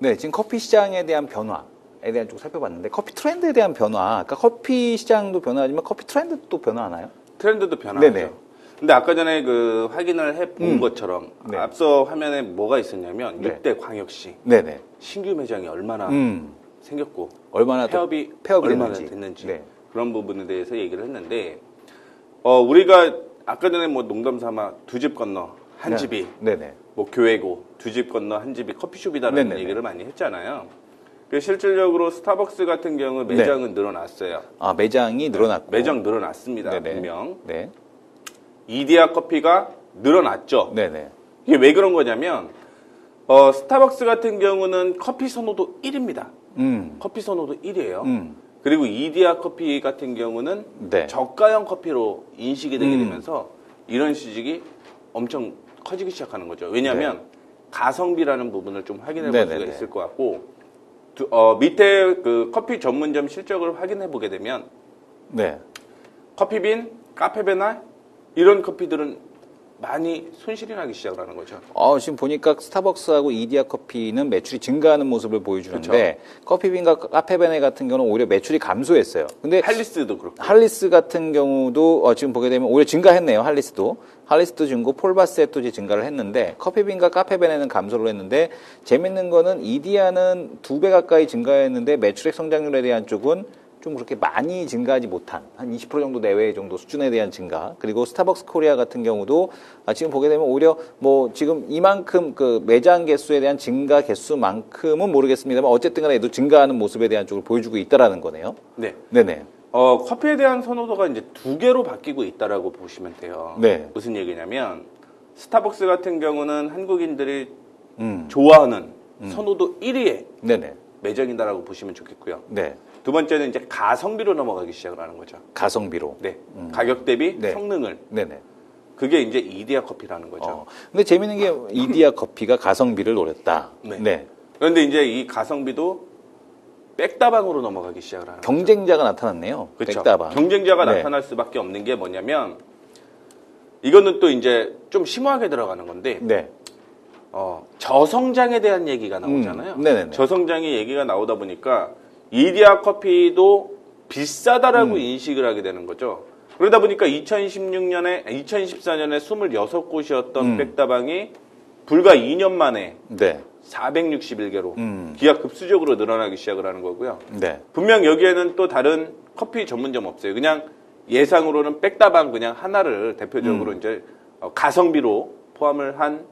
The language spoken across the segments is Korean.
네, 지금 커피 시장에 대한 변화에 대한 쪽 살펴봤는데 커피 트렌드에 대한 변화, 그러니까 커피 시장도 변화하지만 커피 트렌드도 또 변화하나요? 트렌드도 변화하죠. 네네. 근데 아까 전에 그 확인을 해본 것처럼 네. 앞서 화면에 뭐가 있었냐면 네. 6대 광역시 네네. 신규 매장이 얼마나 생겼고 얼마나 폐업이 얼마나 됐는지 네. 그런 부분에 대해서 얘기를 했는데 우리가 아까 전에 뭐 농담 삼아 두 집 건너 한 네. 집이 네네. 뭐 교회고 두 집 건너 한 집이 커피숍이다라는 네네네. 얘기를 많이 했잖아요. 실질적으로 스타벅스 같은 경우 매장은 늘어났어요. 아, 매장이 늘어났고. 매장 늘어났습니다. 네네. 분명. 네. 이디야 커피가 늘어났죠. 네네. 이게 왜 그런 거냐면 스타벅스 같은 경우는 커피 선호도 1위입니다. 커피 선호도 1위예요. 그리고 이디야 커피 같은 경우는 네. 저가형 커피로 인식이 되게 되면서 이런 시식이 엄청 커지기 시작하는 거죠. 왜냐하면 가성비라는 부분을 좀 확인해 볼 수가 있을 것 같고 밑에 그 커피 전문점 실적을 확인해 보게 되면 네. 커피빈, 카페베나 이런 커피들은 많이 손실이 나기 시작을 하는 거죠. 지금 보니까 스타벅스하고 이디야 커피는 매출이 증가하는 모습을 보여주는데 커피빈과 카페베네 같은 경우는 오히려 매출이 감소했어요. 근데 할리스도 그렇고. 할리스 같은 경우도 지금 보게 되면 오히려 증가했네요. 할리스도 증고, 폴바셋도 이제 증가를 했는데 커피빈과 카페베네는 감소를 했는데 재밌는 거는 이디야는 2배 가까이 증가했는데 매출액 성장률에 대한 쪽은 좀 그렇게 많이 증가하지 못한 한 20% 정도 내외 정도 수준에 대한 증가. 그리고 스타벅스 코리아 같은 경우도 지금 보게 되면 오히려 뭐 지금 이만큼 그 매장 개수에 대한 증가 개수만큼은 모르겠습니다만 어쨌든 간에 도 증가하는 모습에 대한 쪽을 보여주고 있다라는 거네요. 네. 네네. 커피에 대한 선호도가 이제 2개로 바뀌고 있다라고 보시면 돼요. 네. 무슨 얘기냐면 스타벅스 같은 경우는 한국인들이 좋아하는 선호도 1위의 네네. 매장이다라고 보시면 좋겠고요. 네. 두 번째는 이제 가성비로 넘어가기 시작을 하는 거죠. 가성비로. 네. 가격 대비 네. 성능을. 네네. 그게 이제 이디야 커피라는 거죠. 근데 재밌는 게 이디야 커피가 가성비를 노렸다. 네. 그런데 이제 이 가성비도 백다방으로 넘어가기 시작을 하는 경쟁자가 나타났네요. 그렇죠. 백다방. 경쟁자가 나타날 수밖에 없는 게 뭐냐면 이거는 또 이제 좀 심오하게 들어가는 건데 네. 저성장에 대한 얘기가 나오잖아요. 네네네. 저성장의 얘기가 나오다 보니까 이디야 커피도 비싸다라고 인식을 하게 되는 거죠. 그러다 보니까 2014년에 26곳이었던 백다방이 불과 2년 만에 네. 461개로 기하급수적으로 늘어나기 시작을 하는 거고요. 네. 분명 여기에는 또 다른 커피 전문점 없어요. 그냥 예상으로는 백다방 그냥 하나를 대표적으로 이제 가성비로 포함을 한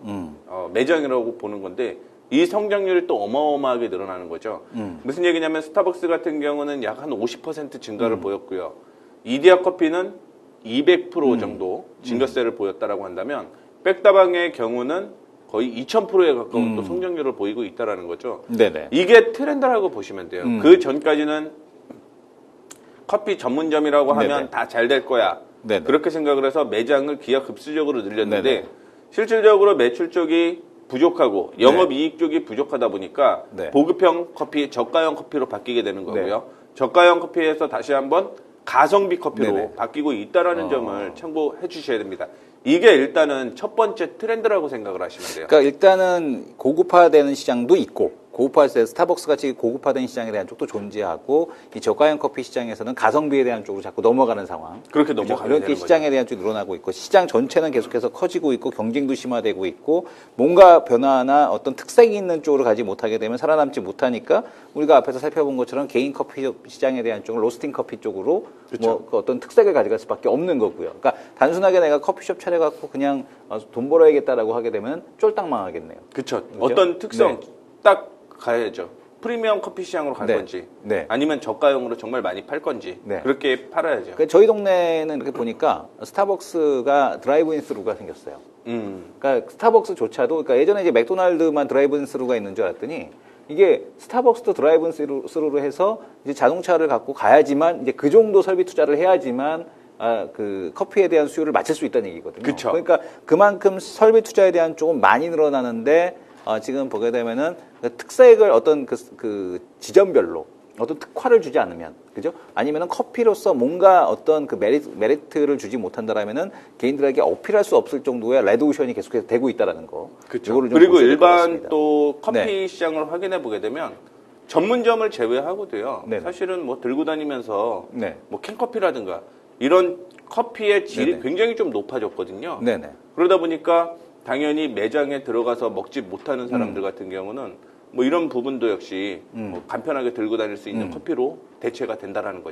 매장이라고 보는 건데 이 성장률이 또 어마어마하게 늘어나는 거죠. 무슨 얘기냐면 스타벅스 같은 경우는 약 한 50% 증가를 보였고요. 이디야 커피는 200% 정도 증가세를 보였다라고 한다면 백다방의 경우는 거의 2000%에 가까운 또 성장률을 보이고 있다라는 거죠. 네네. 이게 트렌드라고 보시면 돼요. 그 전까지는 커피 전문점이라고 하면 다 잘 될 거야. 네네. 그렇게 생각을 해서 매장을 기하급수적으로 늘렸는데 네네. 실질적으로 매출 쪽이 부족하고 영업이익 쪽이 부족하다 보니까 네. 보급형 커피, 저가형 커피로 바뀌게 되는 거고요. 저가형 커피에서 다시 한번 가성비 커피로 네네. 바뀌고 있다라는 점을 참고해 주셔야 됩니다. 이게 일단은 첫 번째 트렌드라고 생각을 하시면 돼요. 그러니까 일단은 고급화되는 시장도 있고 고급화될 때 스타벅스 같이 고급화된 시장에 대한 쪽도 존재하고 이 저가형 커피 시장에서는 가성비에 대한 쪽으로 자꾸 넘어가는 상황. 그렇게 넘어가게 그렇게 되는 시장에 거죠. 대한 쪽이 늘어나고 있고 시장 전체는 계속해서 커지고 있고 경쟁도 심화되고 있고 뭔가 변화나 어떤 특색이 있는 쪽으로 가지 못하게 되면 살아남지 못하니까 우리가 앞에서 살펴본 것처럼 개인 커피 시장에 대한 쪽은 로스팅 커피 쪽으로 뭐 그 어떤 특색을 가져갈 수밖에 없는 거고요. 그러니까 단순하게 내가 커피숍 차려갖고 그냥 돈 벌어야겠다라고 하게 되면 쫄딱 망하겠네요. 그렇죠. 어떤 특성 딱 가야죠. 프리미엄 커피 시장으로 갈 네. 건지 네. 아니면 저가형으로 정말 많이 팔 건지 네. 그렇게 팔아야죠. 그러니까 저희 동네는 이렇게 보니까 스타벅스가 드라이브인 스루가 생겼어요. 그러니까 스타벅스조차도 그러니까 예전에 이제 맥도날드만 드라이브인 스루가 있는 줄 알았더니 이게 스타벅스도 드라이브인 스루로 해서 이제 자동차를 갖고 가야지만 이제 그 정도 설비 투자를 해야지만 그 커피에 대한 수요를 맞출 수 있다는 얘기거든요. 그쵸. 그러니까 그만큼 설비 투자에 대한 쪽은 많이 늘어나는데 지금 보게 되면은 그 특색을 어떤 그 지점별로 어떤 특화를 주지 않으면, 그죠? 아니면은 커피로서 뭔가 어떤 그 메리트를 주지 못한다라면은 개인들에게 어필할 수 없을 정도의 레드오션이 계속해서 되고 있다라는 거. 그렇죠. 요거를 좀 그리고 보셔야 될것 일반 같습니다. 또 커피 네. 시장을 확인해 보게 되면 전문점을 제외하고도요. 네네. 사실은 뭐 들고 다니면서 네. 뭐 캔커피라든가 이런 커피의 질이 네네. 굉장히 좀 높아졌거든요. 네네. 그러다 보니까 당연히 매장에 들어가서 먹지 못하는 사람들 같은 경우는 뭐 이런 부분도 역시 뭐 간편하게 들고 다닐 수 있는 커피로 대체가 된다라는 거죠.